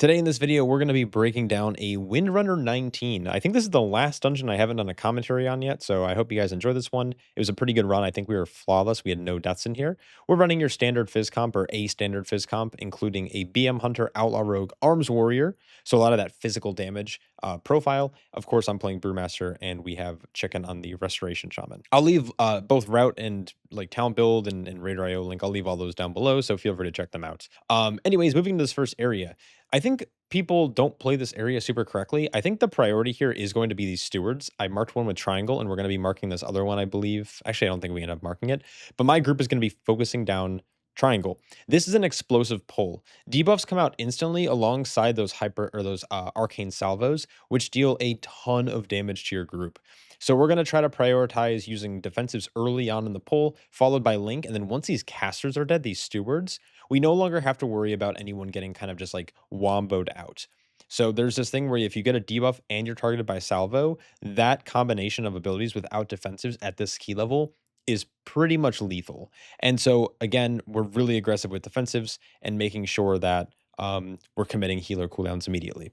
Today in this video, we're going to be breaking down a Windrunner 19. I think this is the last dungeon I haven't done a commentary on yet, so I hope you guys enjoy this one. It was a pretty good run. I think we were flawless. We had no deaths in here. We're running your standard Fizz comp or a standard Fizz comp, including a BM Hunter, Outlaw Rogue, Arms Warrior. So a lot of that physical damage profile. Of course, I'm playing Brewmaster, and we have Chicken on the Restoration Shaman. I'll leave both route and like talent build and Raider IO link. I'll leave all those down below, so feel free to check them out. Anyways, moving to this first area. I think people don't play this area super correctly. I think the priority here is going to be these stewards. I marked one with triangle, and we're going to be marking this other one, I believe. Actually, I don't think we end up marking it, but my group is going to be focusing down triangle. This is an explosive pull. Debuffs come out instantly alongside those arcane salvos, which deal a ton of damage to your group. So we're going to try to prioritize using defensives early on in the pull, followed by link, and then once these casters are dead, these stewards, we no longer have to worry about anyone getting kind of just like womboed out. So there's this thing where if you get a debuff and you're targeted by salvo, that combination of abilities without defensives at this key level is pretty much lethal. And so again, we're really aggressive with defensives and making sure that we're committing healer cooldowns immediately.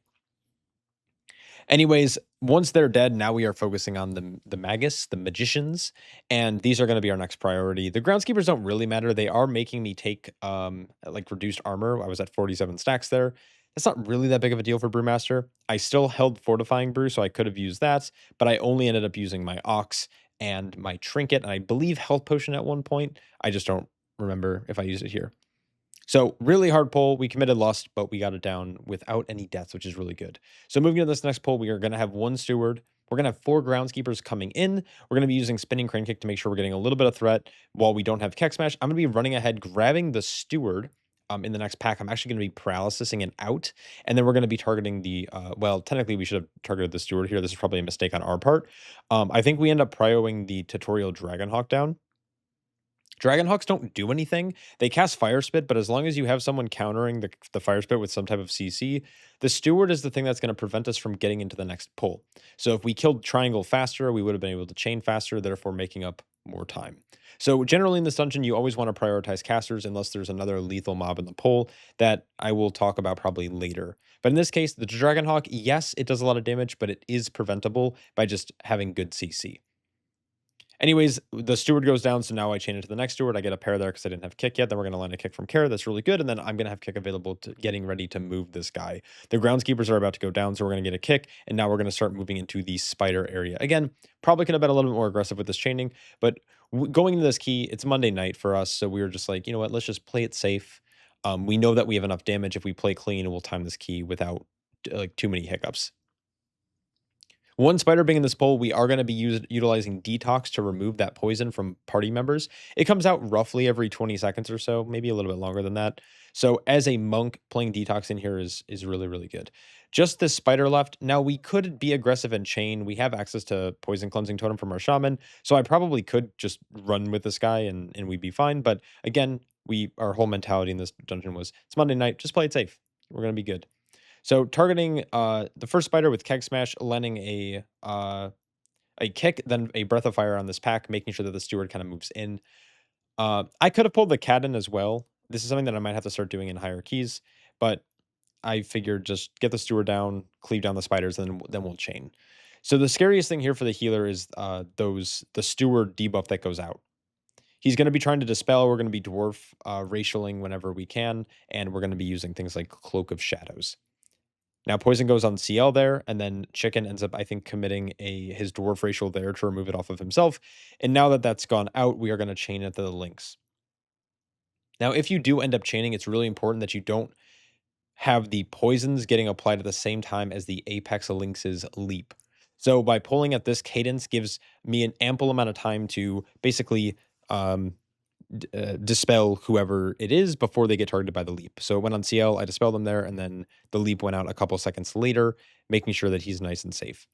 Anyways, once they're dead, now we are focusing on the Magus, the Magicians, and these are going to be our next priority. The Groundskeepers don't really matter. They are making me take like reduced armor. I was at 47 stacks there. That's not really that big of a deal for Brewmaster. I still held Fortifying Brew, so I could have used that, but I only ended up using my Ox and my Trinket, and I believe Health Potion at one point. I just don't remember if I used it here. So really hard pull. We committed lust, but we got it down without any deaths, which is really good. So moving to this next pull, we are going to have one steward. We're going to have 4 groundskeepers coming in. We're going to be using spinning crane kick to make sure we're getting a little bit of threat while we don't have Keck Smash. I'm going to be running ahead, grabbing the steward in the next pack. I'm actually going to be paralysing it out, and then we're going to be targeting the, well, technically we should have targeted the steward here. This is probably a mistake on our part. I think we end up prioing the tutorial Dragonhawk down. Dragonhawks don't do anything. They cast Fire Spit, but as long as you have someone countering the Fire Spit with some type of CC, the Steward is the thing that's going to prevent us from getting into the next pull. So if we killed Triangle faster, we would have been able to chain faster, therefore making up more time. So generally in this dungeon, you always want to prioritize casters unless there's another lethal mob in the pull that I will talk about probably later. But in this case, the Dragonhawk, yes, it does a lot of damage, but it is preventable by just having good CC. Anyways, the steward goes down, so now I chain it to the next steward. I get a pair there because I didn't have kick yet. Then we're going to land a kick from Kara. That's really good. And then I'm going to have kick available to getting ready to move this guy. The groundskeepers are about to go down, so we're going to get a kick. And now we're going to start moving into the spider area. Again, probably could have been a little bit more aggressive with this chaining. But going into this key, it's Monday night for us. So we were just like, you know what, let's just play it safe. We know that we have enough damage. If we play clean, we'll time this key without like too many hiccups. One spider being in this pull, we are going to be utilizing Detox to remove that poison from party members. It comes out roughly every 20 seconds or so, maybe a little bit longer than that. So as a monk, playing Detox in here is really, really good. Just this spider left. Now, we could be aggressive and chain. We have access to Poison Cleansing Totem from our Shaman, so I probably could just run with this guy and we'd be fine. But again, our whole mentality in this dungeon was, it's Monday night, just play it safe. We're going to be good. So targeting the first spider with Keg Smash, landing a kick, then a Breath of Fire on this pack, making sure that the steward kind of moves in. I could have pulled the cat in as well. This is something that I might have to start doing in higher keys, but I figured just get the steward down, cleave down the spiders, and then we'll chain. So the scariest thing here for the healer is the steward debuff that goes out. He's going to be trying to dispel. We're going to be dwarf racialing whenever we can, and we're going to be using things like Cloak of Shadows. Now, Poison goes on CL there, and then Chicken ends up, I think, committing his Dwarf Racial there to remove it off of himself. And now that that's gone out, we are going to chain it to the links. Now, if you do end up chaining, it's really important that you don't have the poisons getting applied at the same time as the Apex Lynx's leap. So by pulling at this cadence gives me an ample amount of time to basically dispel whoever it is before they get targeted by the leap. So it went on CL, I dispelled them there, and then the leap went out a couple seconds later, making sure that he's nice and safe.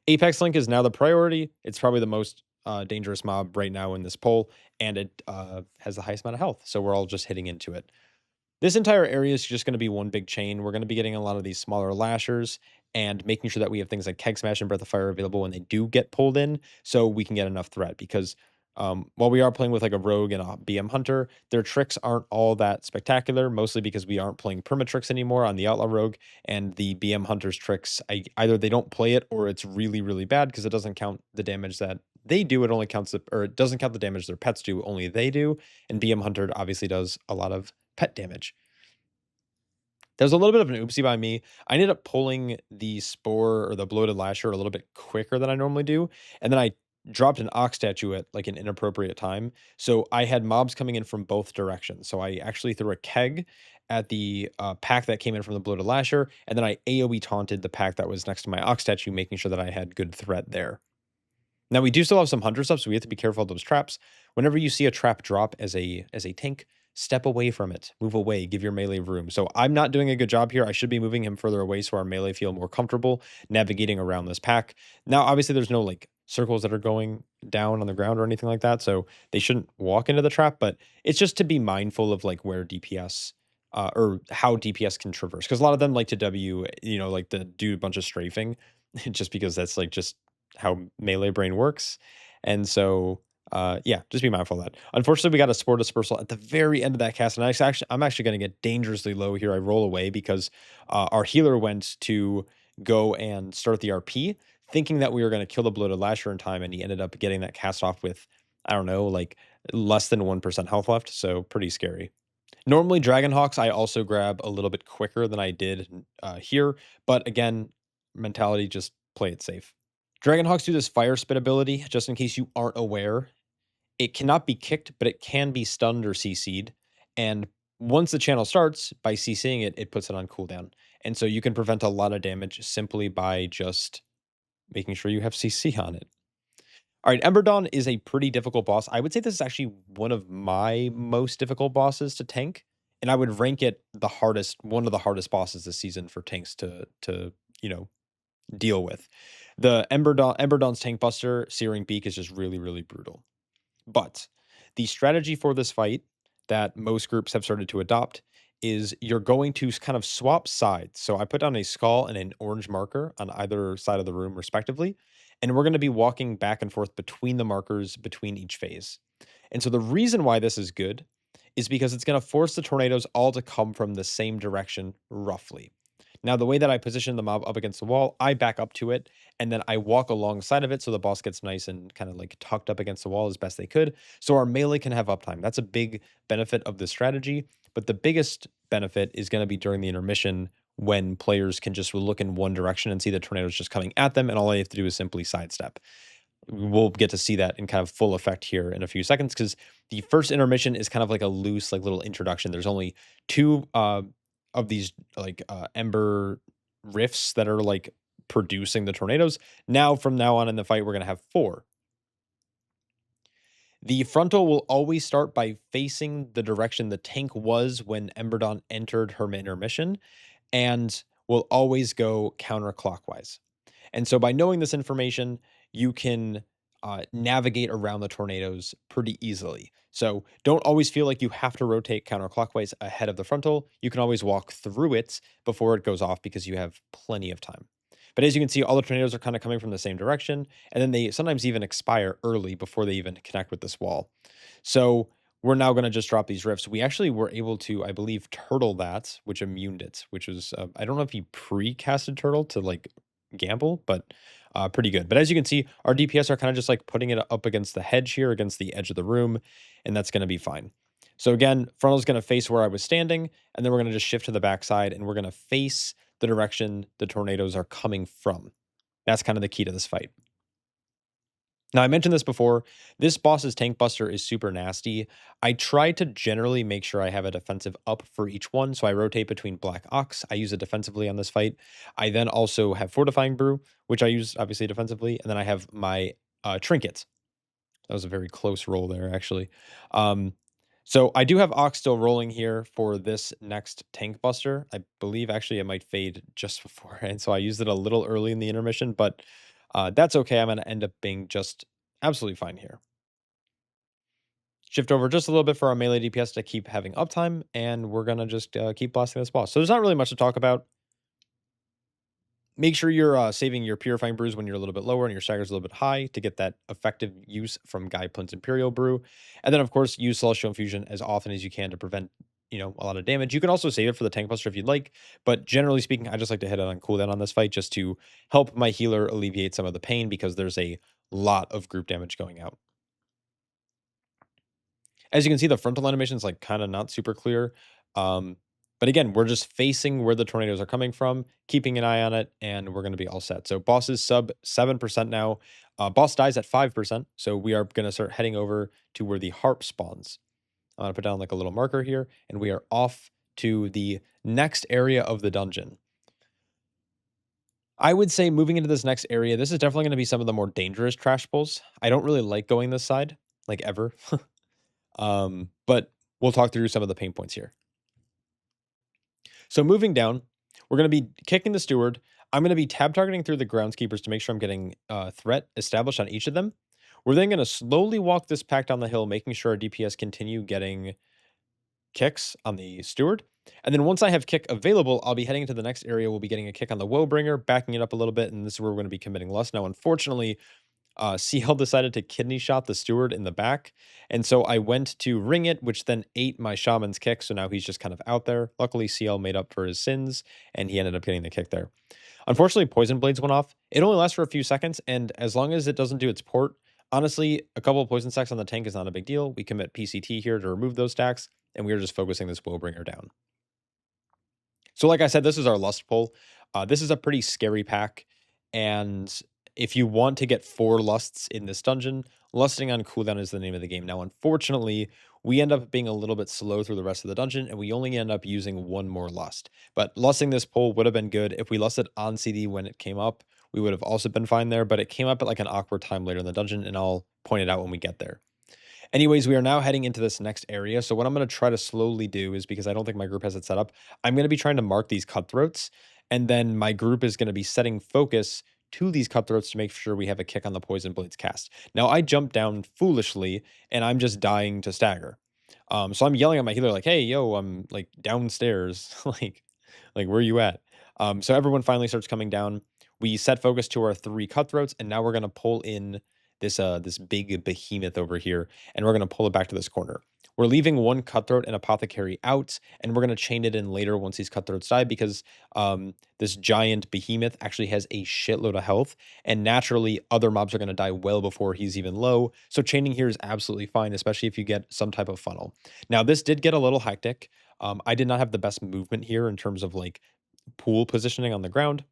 Apex Link is now the priority. It's probably the most dangerous mob right now in this poll, and it has the highest amount of health, so we're all just hitting into it. This entire area is just going to be one big chain. We're going to be getting a lot of these smaller lashers and making sure that we have things like Keg Smash and Breath of Fire available when they do get pulled in, so we can get enough threat, because While we are playing with like a rogue and a BM hunter, their tricks aren't all that spectacular, mostly because we aren't playing permatrix anymore on the outlaw rogue, and the BM hunter's tricks, either they don't play it or it's really really bad because it doesn't count the damage that they do. It only counts or it doesn't count the damage their pets do. Only they do, and BM hunter obviously does a lot of pet damage. There's a little bit of an oopsie by me. I ended up pulling the Spore or the Bloated Lasher a little bit quicker than I normally do, and then I dropped an Ox statue at like an inappropriate time. So I had mobs coming in from both directions. So I actually threw a keg at the pack that came in from the Bloated Lasher, and then I AoE taunted the pack that was next to my Ox statue, making sure that I had good threat there. Now we do still have some hunter stuff, so we have to be careful of those traps. Whenever you see a trap drop as a tank, step away from it. Move away. Give your melee room. So I'm not doing a good job here. I should be moving him further away so our melee feel more comfortable navigating around this pack. Now, obviously, there's no like circles that are going down on the ground or anything like that, so they shouldn't walk into the trap. But it's just to be mindful of like where DPS. Or how DPS can traverse, because a lot of them like to W, like to do a bunch of strafing, just because that's like just how melee brain works. And so yeah, just be mindful of that. Unfortunately, we got a Spore Dispersal at the very end of that cast, and I'm actually going to get dangerously low here. I roll away because our healer went to go and start the RP, thinking that we were going to kill the Bloated Lasher in time, and he ended up getting that cast off with, I don't know, like less than 1% health left, so pretty scary. Normally, Dragonhawks I also grab a little bit quicker than I did here, but again, mentality, just play it safe. Dragonhawks do this fire spit ability, just in case you aren't aware. It cannot be kicked, but it can be stunned or CC'd. And once the channel starts, by CCing it, it puts it on cooldown. And so you can prevent a lot of damage simply by just making sure you have CC on it. All right, Ember Dawn is a pretty difficult boss. I would say this is actually one of my most difficult bosses to tank, and I would rank it one of the hardest bosses this season for tanks to deal with. The Ember Dawn's Tank Buster, Searing Beak is just really, really brutal. But the strategy for this fight that most groups have started to adopt is you're going to kind of swap sides. So I put down a skull and an orange marker on either side of the room, respectively. And we're going to be walking back and forth between the markers between each phase. And so the reason why this is good is because it's going to force the tornadoes all to come from the same direction, roughly. Now, the way that I position the mob up against the wall, I back up to it, and then I walk alongside of it so the boss gets nice and kind of like tucked up against the wall as best they could, so our melee can have uptime. That's a big benefit of this strategy, but the biggest benefit is going to be during the intermission when players can just look in one direction and see the tornadoes just coming at them, and all they have to do is simply sidestep. We'll get to see that in kind of full effect here in a few seconds, because the first intermission is kind of like a loose, like little introduction. There's only two of these like ember rifts that are like producing the tornadoes. Now, from now on in the fight, we're going to have four. The frontal will always start by facing the direction the tank was when Ember Dawn entered her intermission, and will always go counterclockwise. And so by knowing this information, you can navigate around the tornadoes pretty easily. So don't always feel like you have to rotate counterclockwise ahead of the frontal. You can always walk through it before it goes off because you have plenty of time. But as you can see, all the tornadoes are kind of coming from the same direction, and then they sometimes even expire early before they even connect with this wall. So we're now going to just drop these rifts. We actually were able to, I believe, turtle that, which immuned it, which was, I don't know if he pre-casted turtle to like gamble, but pretty good. But as you can see, our DPS are kind of just like putting it up against the hedge here, against the edge of the room, and that's going to be fine. So again, frontal is going to face where I was standing, and then we're going to just shift to the backside, and we're going to face the direction the tornadoes are coming from. That's kind of the key to this fight. Now, I mentioned this before. This boss's Tank Buster is super nasty. I try to generally make sure I have a defensive up for each one, so I rotate between Black Ox. I use it defensively on this fight. I then also have Fortifying Brew, which I use obviously defensively, and then I have my Trinkets. That was a very close roll there, actually. So I do have Ox still rolling here for this next Tank Buster. I believe actually it might fade just beforehand, so I used it a little early in the intermission, but that's okay. I'm going to end up being just absolutely fine here. Shift over just a little bit for our melee DPS to keep having uptime, and we're going to just keep blasting this boss. So there's not really much to talk about. Make sure you're saving your Purifying Brews when you're a little bit lower and your stagger's a little bit high to get that effective use from Guy Plint's Imperial Brew. And then, of course, use Celestial Infusion as often as you can to prevent, a lot of damage. You can also save it for the Tank Buster if you'd like, but generally speaking, I just like to hit it on cooldown on this fight just to help my healer alleviate some of the pain because there's a lot of group damage going out. As you can see, the frontal animation is like kind of not super clear. Um, but again, we're just facing where the tornadoes are coming from, keeping an eye on it, and we're going to be all set. So boss is sub 7% now. Boss dies at 5%. So we are going to start heading over to where the harp spawns. I'm going to put down like a little marker here, and we are off to the next area of the dungeon. I would say moving into this next area, this is definitely going to be some of the more dangerous trash pulls. I don't really like going this side, like ever. But we'll talk through some of the pain points here. So moving down, we're going to be kicking the steward. I'm going to be tab targeting through the groundskeepers to make sure I'm getting threat established on each of them. We're then going to slowly walk this pack down the hill, making sure our DPS continue getting kicks on the steward. And then once I have kick available, I'll be heading into the next area. We'll be getting a kick on the Woebringer, backing it up a little bit, and this is where we're going to be committing lust. Now, unfortunately, CL decided to kidney shot the steward in the back. And so I went to ring it, which then ate my shaman's kick. So now he's just kind of out there. Luckily, CL made up for his sins and he ended up getting the kick there. Unfortunately, poison blades went off. It only lasts for a few seconds. And as long as it doesn't do its port, honestly, a couple of poison stacks on the tank is not a big deal. We commit PCT here to remove those stacks. And we are just focusing this Woebringer down. So like I said, this is our lust pull. This is a pretty scary pack. And if you want to get 4 lusts in this dungeon, lusting on cooldown is the name of the game. Now, unfortunately, we end up being a little bit slow through the rest of the dungeon, and we only end up using 1 more lust. But lusting this pull would have been good. If we lusted on CD when it came up, we would have also been fine there, but it came up at like an awkward time later in the dungeon, and I'll point it out when we get there. Anyways, we are now heading into this next area. So what I'm going to try to slowly do is, because I don't think my group has it set up, I'm going to be trying to mark these cutthroats. And then my group is going to be setting focus to these cutthroats to make sure we have a kick on the poison blades cast. Now I jumped down foolishly and I'm just dying to stagger. So I'm yelling at my healer like, "Hey, yo, I'm like downstairs." like where are you at? So everyone finally starts coming down. We set focus to our 3 cutthroats, and now we're going to pull in this big behemoth over here, and we're going to pull it back to this corner. We're leaving 1 cutthroat and apothecary out, and we're going to chain it in later once these cutthroats die, because this giant behemoth actually has a shitload of health, and naturally other mobs are going to die well before he's even low. So chaining here is absolutely fine, especially if you get some type of funnel. Now this did get a little hectic. I did not have the best movement here in terms of like pool positioning on the ground.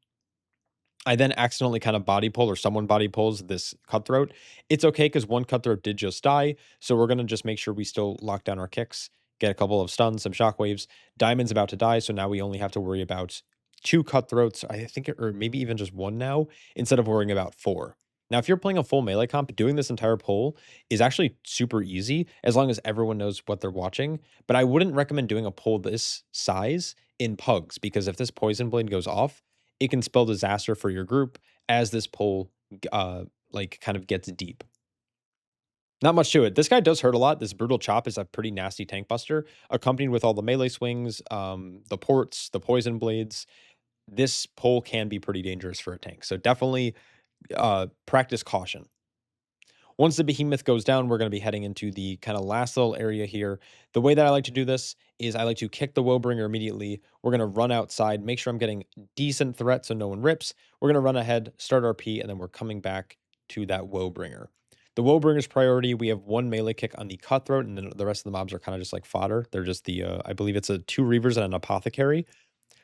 I then accidentally kind of body pull, or someone body pulls this cutthroat. It's okay because 1 cutthroat did just die. So we're going to just make sure we still lock down our kicks, get a couple of stuns, some shockwaves. Diamond's about to die. So now we only have to worry about 2 cutthroats, I think, or maybe even just 1 now, instead of worrying about 4. Now, if you're playing a full melee comp, doing this entire pull is actually super easy as long as everyone knows what they're watching. But I wouldn't recommend doing a pull this size in pugs, because if this poison blade goes off, it can spell disaster for your group as this pull like kind of gets deep. Not much to it. This guy does hurt a lot. This brutal chop is a pretty nasty tank buster, accompanied with all the melee swings, the ports, the poison blades. This pull can be pretty dangerous for a tank. So definitely practice caution. Once the behemoth goes down, we're going to be heading into the kind of last little area here. The way that I like to do this is I like to kick the Woebringer immediately. We're going to run outside, make sure I'm getting decent threat so no one rips. We're going to run ahead, start RP, and then we're coming back to that Woebringer. The Woebringer's priority, we have 1 melee kick on the cutthroat, and then the rest of the mobs are kind of just like fodder. They're just the, I believe it's 2 reavers and an apothecary.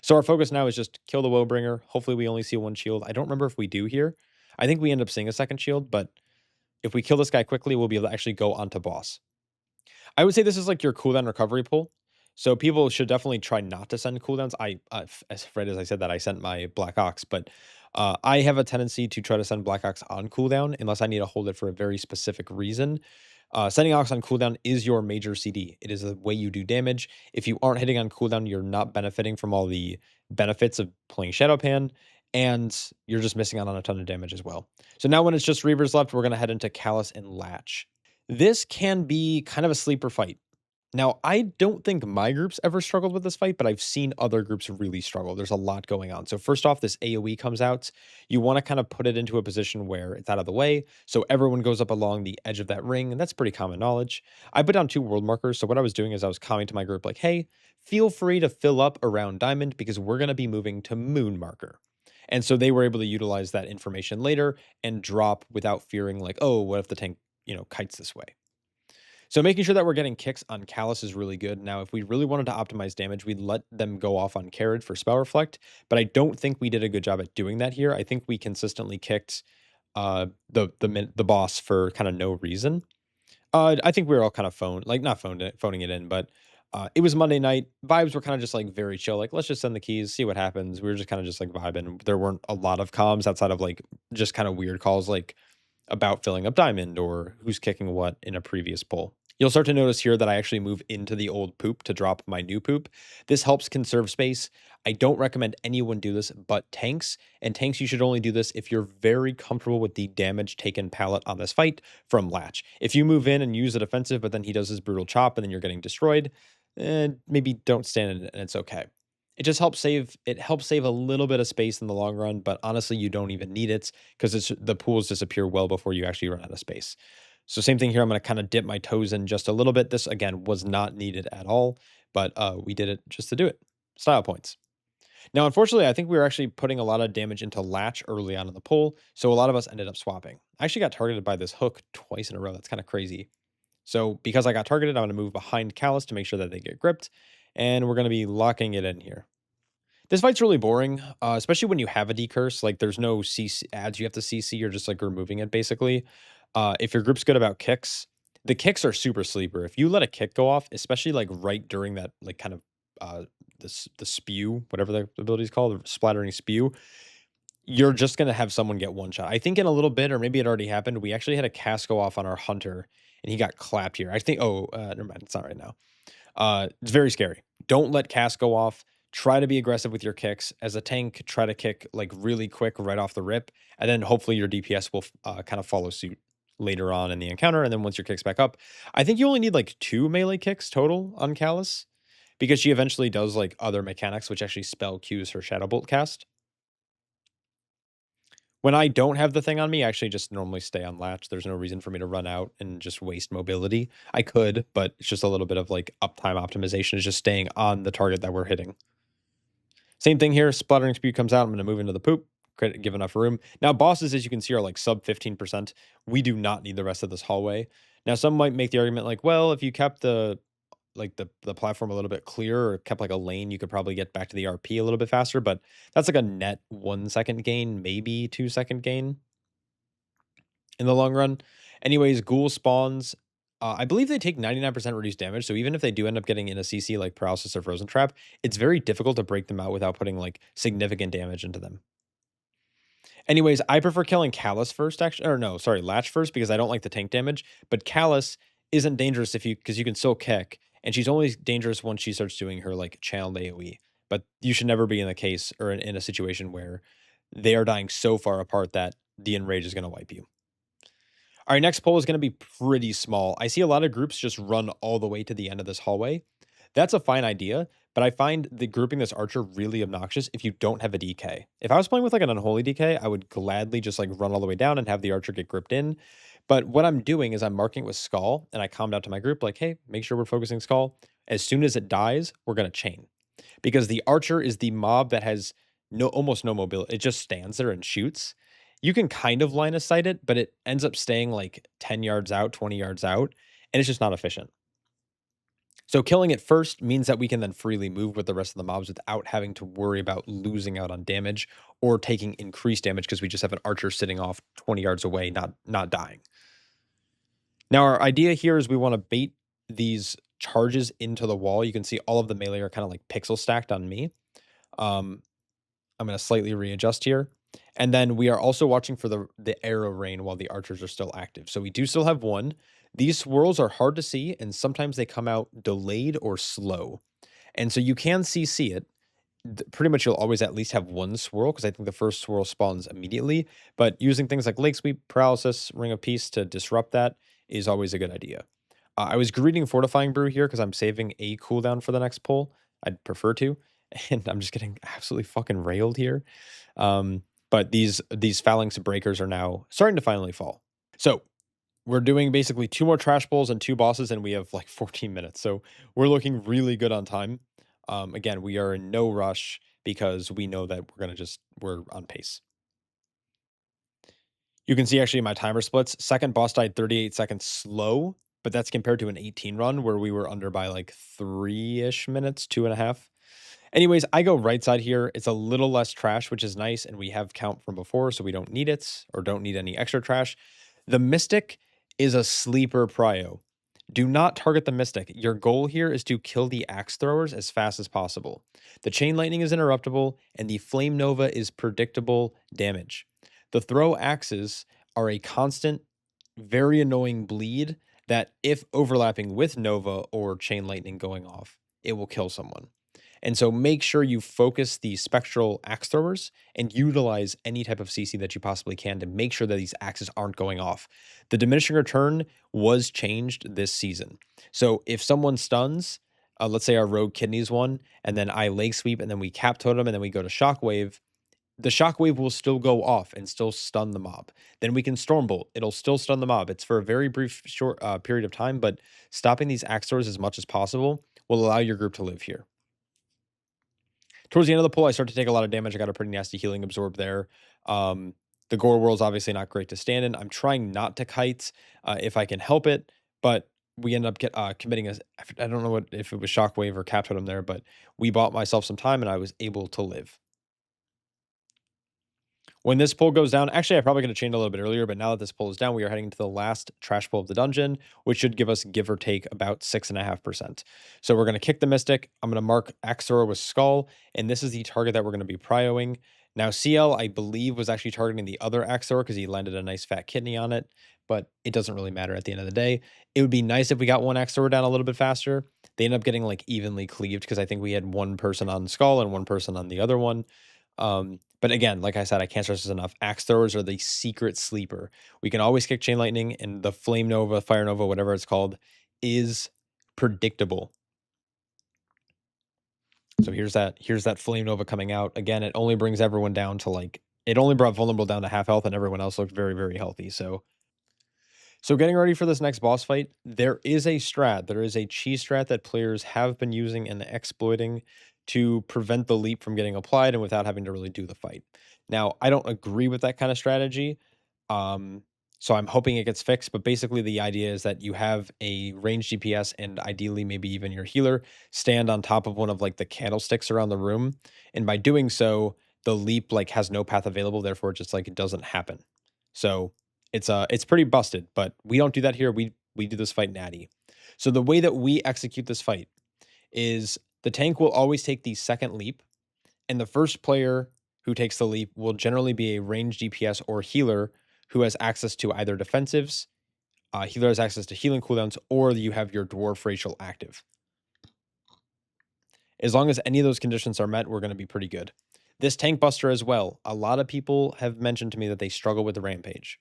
So our focus now is just kill the Woebringer. Hopefully we only see 1 shield. I don't remember if we do here. I think we end up seeing a 2nd shield, but if we kill this guy quickly, we'll be able to actually go onto boss. I would say this is like your cooldown recovery pull. So people should definitely try not to send cooldowns. As right as I said that, I sent my Black Ox, but I have a tendency to try to send Black Ox on cooldown unless I need to hold it for a very specific reason. Sending Ox on cooldown is your major CD. It is the way you do damage. If you aren't hitting on cooldown, you're not benefiting from all the benefits of playing Shado-pan, and you're just missing out on a ton of damage as well. So now when it's just Reavers left, we're going to head into Callus and Latch. This can be kind of a sleeper fight. Now, I don't think my group's ever struggled with this fight, but I've seen other groups really struggle. There's a lot going on. So first off, this AoE comes out. You want to kind of put it into a position where it's out of the way, so everyone goes up along the edge of that ring, and that's pretty common knowledge. I put down 2 world markers, so what I was doing is I was commenting to my group like, "Hey, feel free to fill up around diamond because we're going to be moving to moon marker." And so they were able to utilize that information later and drop without fearing like, "Oh, what if the tank, kites this way?" So making sure that we're getting kicks on Callus is really good. Now, if we really wanted to optimize damage, we'd let them go off on Carrot for Spell Reflect, but I don't think we did a good job at doing that here. I think we consistently kicked the boss for kind of no reason. I think we were all kind of not phoning it in, but it was Monday night. Vibes were kind of just like very chill. Like, let's just send the keys, see what happens. We were just kind of just like vibing. There weren't a lot of comms outside of like just kind of weird calls like about filling up diamond or who's kicking what in a previous pull. You'll start to notice here that I actually move into the old poop to drop my new poop. This helps conserve space. I don't recommend anyone do this but tanks, and tanks you should only do this if you're very comfortable with the damage taken palette on this fight from Latch. If you move in and use a defensive, but then he does his brutal chop and then you're getting destroyed, maybe don't stand in it and it's okay. It helps save a little bit of space in the long run, but honestly, you don't even need it because the pools disappear well before you actually run out of space. So same thing here. I'm going to kind of dip my toes in just a little bit. This again was not needed at all, but we did it just to do it. Style points. Now, unfortunately, I think we were actually putting a lot of damage into Latch early on in the pull, so a lot of us ended up swapping. I actually got targeted by this hook twice in a row. That's kind of crazy. So because I got targeted, I'm going to move behind Callus to make sure that they get gripped, and we're going to be locking it in here. This fight's really boring, especially when you have a decurse. Like, there's no CC ads you have to CC. You're just like removing it basically. If your group's good about kicks, the kicks are super sleeper. If you let a kick go off, especially like right during that, like kind of the spew, whatever the ability is called, the splattering spew, you're just gonna have someone get one shot. I think in a little bit, or maybe it already happened. We actually had a cast go off on our hunter, and he got clapped here. I think. Oh, never mind. It's not right now. It's very scary. Don't let cast go off. Try to be aggressive with your kicks. As a tank, try to kick like really quick right off the rip, and then hopefully your DPS will kind of follow suit later on in the encounter. And then once your kicks back up, I think you only need like 2 melee kicks total on Callus because she eventually does like other mechanics, which actually spell Qs her Shadow Bolt cast. When I don't have the thing on me, I actually just normally stay on latch. There's no reason for me to run out and just waste mobility. I could, but it's just a little bit of like uptime optimization is just staying on the target that we're hitting. Same thing here. Splattering speed comes out. I'm going to move into the poop. Give enough room. Now, bosses, as you can see, are like sub 15%. We do not need the rest of this hallway. Now, some might make the argument like, well, if you kept the platform a little bit clearer or kept like a lane, you could probably get back to the RP a little bit faster, but that's like a net 1 second gain, maybe 2 second gain in the long run. Anyways, ghoul spawns. I believe they take 99% reduced damage, so even if they do end up getting in a CC like paralysis or frozen trap, it's very difficult to break them out without putting like significant damage into them. Anyways, I prefer killing Callus first, actually, or no, sorry, Latch first because I don't like the tank damage. But Callus isn't dangerous because you can still kick, and she's only dangerous once she starts doing her like channeled AOE. But you should never be in the case or in a situation where they are dying so far apart that the enrage is going to wipe you. Our next poll is going to be pretty small. I see a lot of groups just run all the way to the end of this hallway. That's a fine idea, but I find the grouping this archer really obnoxious if you don't have a DK. If I was playing with like an unholy DK, I would gladly just like run all the way down and have the archer get gripped in. But what I'm doing is I'm marking it with Skull, and I calmed out to my group like, hey, make sure we're focusing Skull. As soon as it dies, we're going to chain. Because the archer is the mob that has almost no mobility. It just stands there and shoots. You can kind of line of sight it, but it ends up staying like 10 yards out, 20 yards out, and it's just not efficient. So killing it first means that we can then freely move with the rest of the mobs without having to worry about losing out on damage or taking increased damage because we just have an archer sitting off 20 yards away, not dying. Now, our idea here is we want to bait these charges into the wall. You can see all of the melee are kind of like pixel stacked on me. I'm going to slightly readjust here. And then we are also watching for the arrow rain while the archers are still active. So we do still have one. These swirls are hard to see, and sometimes they come out delayed or slow. And so you can CC it. Pretty much you'll always at least have one swirl, because I think the first swirl spawns immediately. But using things like Lake Sweep, Paralysis, Ring of Peace to disrupt that is always a good idea. I was greeting Fortifying Brew here because I'm saving a cooldown for the next pull. I'd prefer to, and I'm just getting absolutely fucking railed here. But these phalanx breakers are now starting to finally fall. So we're doing basically 2 more trash bowls and 2 bosses, and we have like 14 minutes. So we're looking really good on time. Again, we are in no rush because we know that we're on pace. You can see actually my timer splits. Second boss died 38 seconds slow, but that's compared to an 18 run where we were under by like 3-ish minutes, 2.5. Anyways, I go right side here. It's a little less trash, which is nice, and we have count from before, so we don't need it or don't need any extra trash. The Mystic is a sleeper prio. Do not target the Mystic. Your goal here is to kill the Axe Throwers as fast as possible. The Chain Lightning is interruptible, and the Flame Nova is predictable damage. The throw axes are a constant, very annoying bleed that, if overlapping with Nova or Chain Lightning going off, it will kill someone. And so make sure you focus the spectral axe throwers and utilize any type of CC that you possibly can to make sure that these axes aren't going off. The diminishing return was changed this season. So if someone stuns, let's say our rogue kidneys one, and then I leg sweep, and then we cap totem, and then we go to shockwave, the shockwave will still go off and still stun the mob. Then we can stormbolt. It'll still stun the mob. It's for a very brief, short period of time, but stopping these axe throwers as much as possible will allow your group to live here. Towards the end of the pull, I start to take a lot of damage. I got a pretty nasty healing absorb there. The Gore Whirl's obviously not great to stand in. I'm trying not to kite if I can help it, but we end up committing a, I don't know what if it was Shockwave or Cap Totem there, but we bought myself some time and I was able to live. When this pull goes down, actually, I probably could have chained a little bit earlier, but now that this pull is down, we are heading to the last trash pull of the dungeon, which should give or take, about 6.5%. So we're going to kick the Mystic. I'm going to mark Axor with Skull, and this is the target that we're going to be prioing. Now, CL, I believe, was actually targeting the other Axor because he landed a nice fat kidney on it, but it doesn't really matter at the end of the day. It would be nice if we got one Axor down a little bit faster. They end up getting like evenly cleaved because I think we had one person on Skull and one person on the other one. But again, like I said, I can't stress this enough. Axe throwers are the secret sleeper. We can always kick Chain Lightning, and the Flame Nova, Fire Nova, whatever it's called, is predictable. So here's that Flame Nova coming out. Again, it only brings everyone down to like, it only brought Vulnerable down to half health, and everyone else looked very, very healthy. So getting ready for this next boss fight, there is a strat. There is a cheese strat that players have been using and exploiting to prevent the leap from getting applied and without having to really do the fight. Now, I don't agree with that kind of strategy. So I'm hoping it gets fixed, but basically the idea is that you have a ranged DPS and ideally maybe even your healer stand on top of one of like the candlesticks around the room. And by doing so, the leap like has no path available, therefore it just like it doesn't happen. So it's pretty busted, but we don't do that here. We do this fight natty. So the way that we execute this fight is the tank will always take the second leap, and the first player who takes the leap will generally be a ranged DPS or healer who has access to either defensives, healer has access to healing cooldowns, or you have your dwarf racial active. As long as any of those conditions are met, we're going to be pretty good. This tank buster as well. A lot of people have mentioned to me that they struggle with the rampage.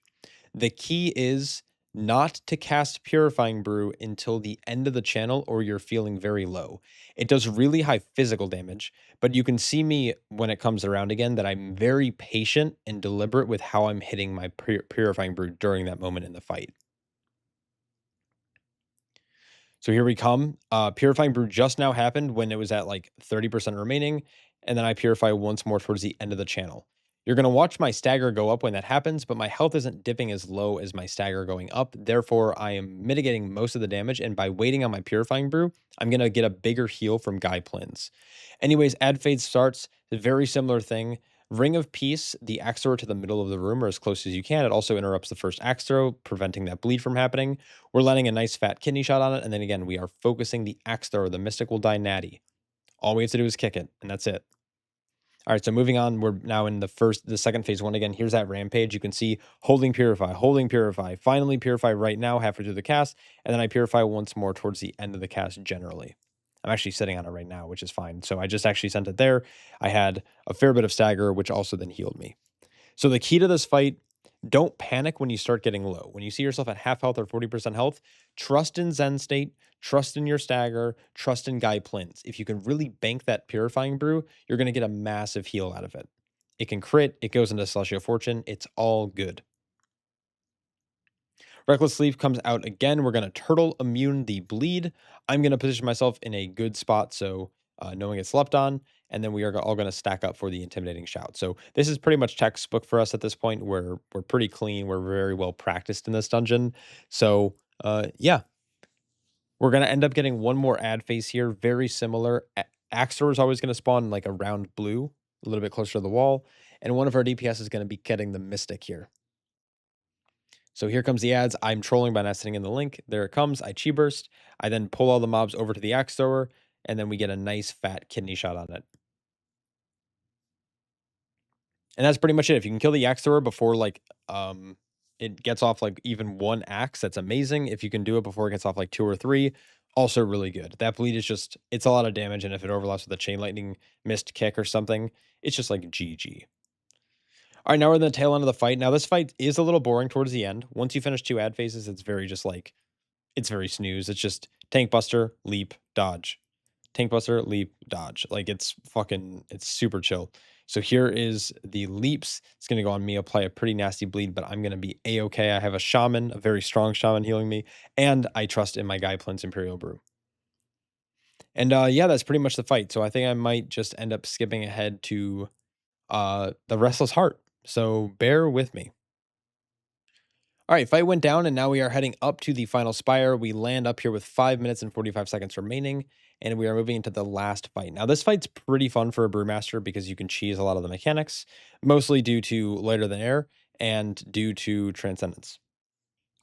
The key is not to cast Purifying Brew until the end of the channel or you're feeling very low. It does really high physical damage, but you can see me when it comes around again that I'm very patient and deliberate with how I'm hitting my Purifying Brew during that moment in the fight. So here we come. Purifying Brew just now happened when it was at like 30% remaining, and then I purify once more towards the end of the channel. You're going to watch my stagger go up when that happens, but my health isn't dipping as low as my stagger going up. Therefore, I am mitigating most of the damage, and by waiting on my Purifying Brew, I'm going to get a bigger heal from Guy Plins. Anyways, Ad Fade starts. A very similar thing. Ring of Peace, the axe throw to the middle of the room or as close as you can. It also interrupts the first axe throw, preventing that bleed from happening. We're letting a nice fat kidney shot on it, and then again, we are focusing the axe throw. The Mystic will die natty. All we have to do is kick it, and that's it. All right, so moving on, we're now in the second phase one again. Here's that rampage. You can see holding purify, finally purify right now, halfway through the cast, and then I purify once more towards the end of the cast generally. I'm actually sitting on it right now, which is fine. So I just actually sent it there. I had a fair bit of stagger, which also then healed me. So the key to this fight, Don't panic when you start getting low. When you see yourself at half health or 40% health, trust in Zen State, trust in your stagger, trust in Guy Plins. If you can really bank that Purifying Brew, you're going to get a massive heal out of it. It can crit, it goes into Celestial Fortune, it's all good. Reckless Sleep comes out again. We're going to Turtle Immune the Bleed. I'm going to position myself in a good spot so no one gets slept on. And then we are all going to stack up for the Intimidating Shout. So this is pretty much textbook for us at this point. We're pretty clean. We're very well practiced in this dungeon. So yeah, we're going to end up getting one more ad phase here. Very similar. Axor is always going to spawn like around blue, a little bit closer to the wall. And one of our DPS is going to be getting the Mystic here. So here comes the ads. I'm trolling by not sitting in the link. There it comes. I chi burst. I then pull all the mobs over to the axe thrower, and then we get a nice fat kidney shot on it. And that's pretty much it. If you can kill the axe thrower before like it gets off like even one axe, that's amazing. If you can do it before it gets off like 2 or 3, also really good. That bleed is just, it's a lot of damage, and if it overlaps with a chain lightning missed kick or something, it's just like GG. All right, now we're in the tail end of the fight. Now this fight is a little boring towards the end. Once you finish 2 ad phases, it's very just like, it's very snooze. It's just tank buster, leap, dodge. Tank buster, leap, dodge. Like it's super chill. So here is the leaps. It's going to go on me, apply a pretty nasty bleed, but I'm going to be A-okay. I have a shaman, a very strong shaman healing me, and I trust in my Guy Plins Imperial Brew. And yeah, that's pretty much the fight. So I think I might just end up skipping ahead to the Restless Heart. So bear with me. All right, fight went down, and now we are heading up to the final spire. We land up here with 5 minutes and 45 seconds remaining, and we are moving into the last fight. Now, this fight's pretty fun for a Brewmaster because you can cheese a lot of the mechanics, mostly due to Lighter Than Air and due to Transcendence.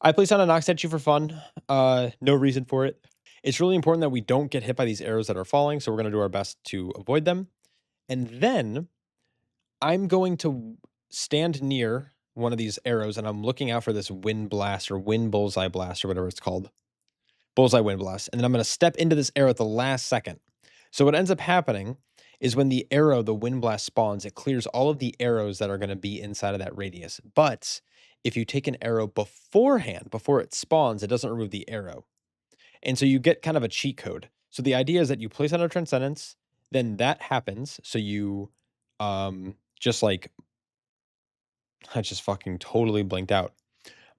I place on a Nox statue for fun. No reason for it. It's really important that we don't get hit by these arrows that are falling, so we're going to do our best to avoid them. And then I'm going to stand near one of these arrows, and I'm looking out for this wind blast or wind bullseye blast or whatever it's called. Bullseye wind blast. And then I'm going to step into this arrow at the last second. So what ends up happening is when the arrow, the wind blast spawns, it clears all of the arrows that are going to be inside of that radius. But if you take an arrow beforehand, before it spawns, it doesn't remove the arrow. And so you get kind of a cheat code. So the idea is that you place on a Transcendence, then that happens. So you just like, I just fucking totally blinked out.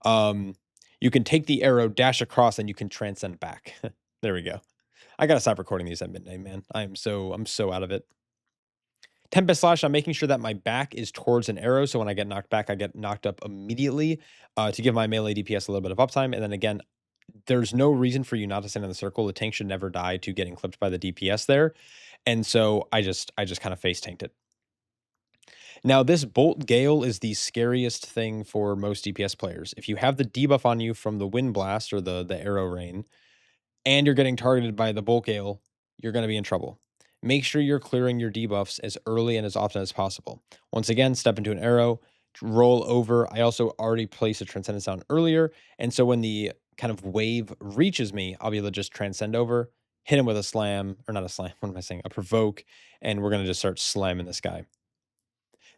You can take the arrow, dash across, and you can transcend back. There we go. I gotta stop recording these at midnight, man. I'm so out of it. Tempest Slash, I'm making sure that my back is towards an arrow, so when I get knocked back, I get knocked up immediately to give my melee DPS a little bit of uptime. And then again, there's no reason for you not to stand in the circle. The tank should never die to getting clipped by the DPS there. And so I just kind of face tanked it. Now, this Bolt Gale is the scariest thing for most DPS players. If you have the debuff on you from the Wind Blast or the Arrow Rain, and you're getting targeted by the Bolt Gale, you're going to be in trouble. Make sure you're clearing your debuffs as early and as often as possible. Once again, step into an arrow, roll over. I also already placed a Transcendence down earlier, and so when the kind of wave reaches me, I'll be able to just transcend over, hit him with a slam, or not a slam, what am I saying? A provoke, and we're going to just start slamming this guy.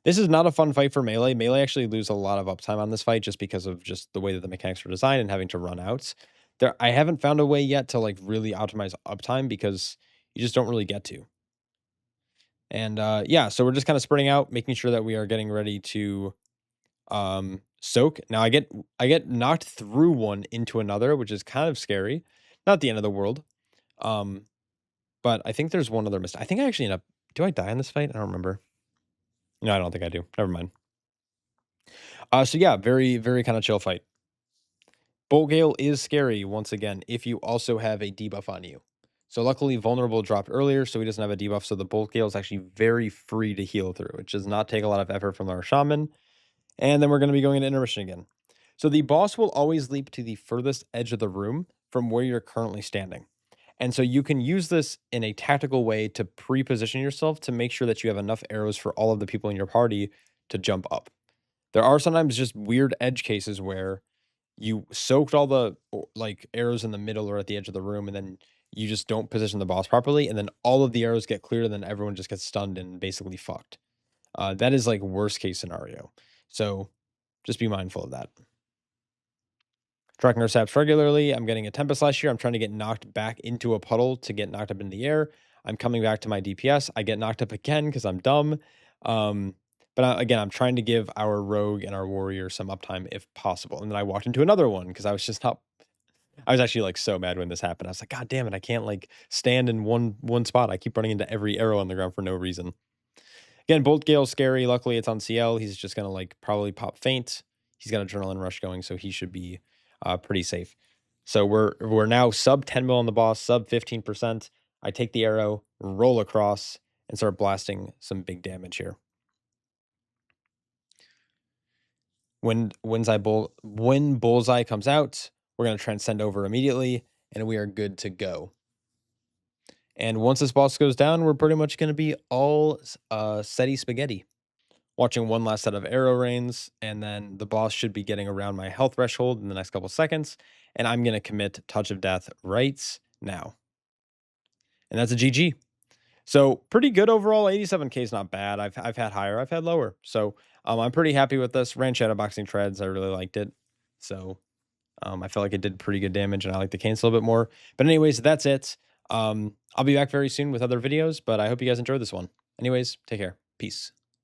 This is not a fun fight for Melee. Melee actually lose a lot of uptime on this fight just because of just the way that the mechanics are designed and having to run out. I haven't found a way yet to like really optimize uptime because you just don't really get to. And yeah, so we're just kind of spreading out, making sure that we are getting ready to soak. Now I get knocked through one into another, which is kind of scary. Not the end of the world. But I think there's one other mistake. I think I actually end up, do I die in this fight? I don't remember. No, I don't think I do. Never mind. So yeah, very, very kind of chill fight. Bolt Gale is scary, once again, if you also have a debuff on you. So luckily, Vulnerable dropped earlier, so he doesn't have a debuff, so the Bolt Gale is actually very free to heal through. It does not take a lot of effort from our Shaman. And then we're going to be going into intermission again. So the boss will always leap to the furthest edge of the room from where you're currently standing. And so you can use this in a tactical way to pre-position yourself to make sure that you have enough arrows for all of the people in your party to jump up. There are sometimes just weird edge cases where you soaked all the like arrows in the middle or at the edge of the room, and then you just don't position the boss properly, and then all of the arrows get cleared, and then everyone just gets stunned and basically fucked. That is like worst case scenario. So Just be mindful of that. Tracking our saps regularly. I'm getting a Tempest last year. I'm trying to get knocked back into a puddle to get knocked up in the air. I'm coming back to my DPS. I get knocked up again because I'm dumb. Again, I'm trying to give our rogue and our warrior some uptime if possible. And then I walked into another one because I was just not. I was actually like so mad when this happened. I was like, God damn it! I can't like stand in one spot. I keep running into every arrow on the ground for no reason. Again, Bolt Gale's scary. Luckily, it's on CL. He's just gonna like probably pop faint. He's got Adrenaline Rush going, so he should be pretty safe. So we're now sub 10 mil on the boss, sub 15%. I take the arrow, roll across, and start blasting some big damage here. When Bullseye comes out, we're gonna transcend over immediately, and we are good to go. And once this boss goes down, we're pretty much gonna be all SETI spaghetti. Watching one last set of arrow rains, and then the boss should be getting around my health threshold in the next couple seconds, and I'm going to commit Touch of Death right now. And that's a GG. So pretty good overall. 87k is not bad. I've had higher, I've had lower. So I'm pretty happy with this. Ran Shadowboxing Treads. I really liked it. So I felt like it did pretty good damage, and I like the cancel a bit more. But anyways, that's it. I'll be back very soon with other videos, but I hope you guys enjoyed this one. Anyways, take care. Peace.